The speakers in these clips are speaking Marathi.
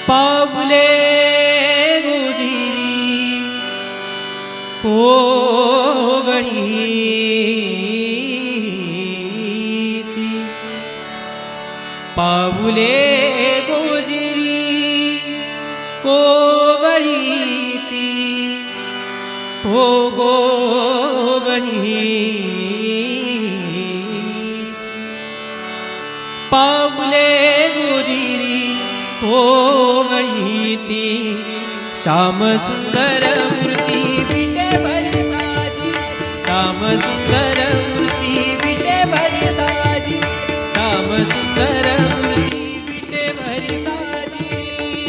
पावले गुजिरी कोवळीती पावले गुजिरी कोवळीती हो गोवळी पावले गुजिरी कोवळीती श्याम सुंदर मूर्ती विटेवर साजी श्याम सुंदर मूर्ती विटेवर साजी श्याम सुंदर मूर्ती विटेवर साजी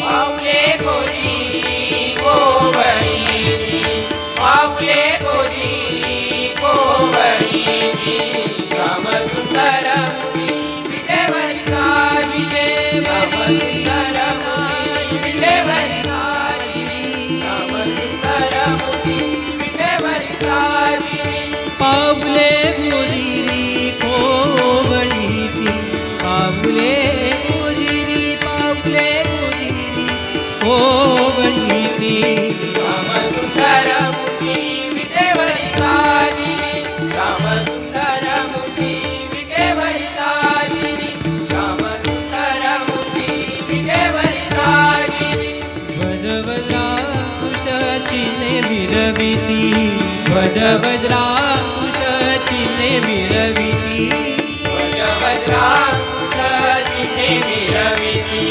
पावले गुजिरी कोवळीती पावले गुजिरी कोवळीती श्याम सुंदर मूर्ती विटेवर साजी श्याम सुंदर मूर्ती विटेवर साजी श्याम सुंदर मूर्ती विटेवर साजी पावले गुजिरी कोवळीती पावले गुजिरी कोवळीती श्याम सुंदर मूर्ती विटेवर साजी श्याम सुंदर मूर्ती विटेवर साजी श्याम सुंदर मूर्ती विटेवर साजी ध्वजवज्रांकुशाची मिरविती ध्वजवज्रांकुशाची मिरविती ध्वजवज्रांकुशचिन्हे मिरविति ध्वजवज्रांकुशचिन्हे मिरविति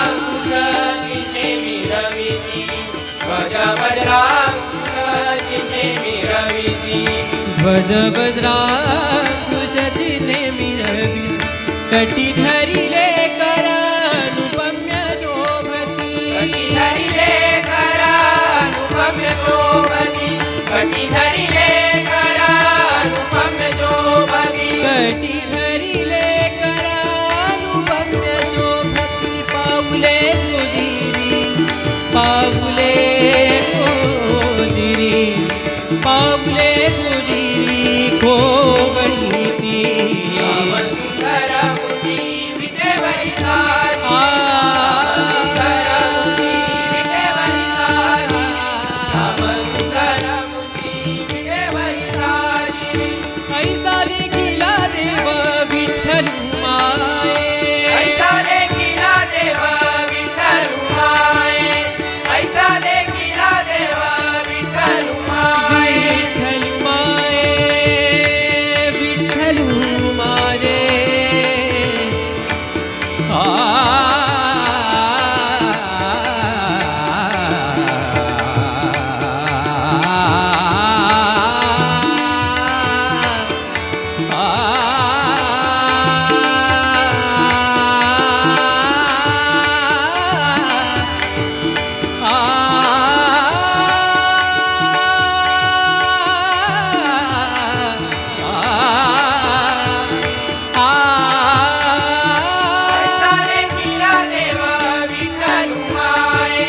ध्वजवज्रांकुशचिन्हे मिरविति ध्वजवज्रांकुशचिन्हे मिरविति ध्वजवज्रांकुशचिन्हे मिरविति कटी धरिले करानुपम्य शोभती कटी धरिले करानुपम्य शोभति कटी धरिले करानुपम्य शोभति कटी धरिले करानुपम्य शोभती पावले गुजिरी पावले गुजिरी पावले गुजिरी कोवळीती श्याम सुंदर मूर्ती विटेवर साजी श्याम सुंदर मूर्ती विटेवर साजी ऐसा देखिला देव विठ्ठल माये ऐसा देखिला देव विठ्ठल माये ऐसा देखिला देव विठ्ठल माये विठ्ठल माये विठ्ठल माये ऐसा देखिला देव विठ्ठल माये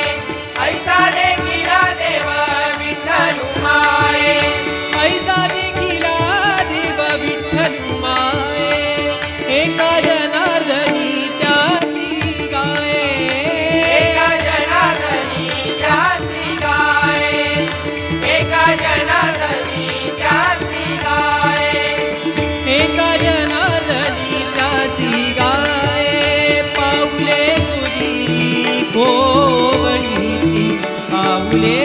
ऐसा देखिला देव विठ्ठल माये ऐसा देखिला देव विठ्ठल माये एका जनार्दनी त्याची गाये एका जनार्दनी त्याची गाये एका जनार्दनी त्याची गाये एका जनार्दनी त्याची गाये पावले गुजिरी कोवळीती पावले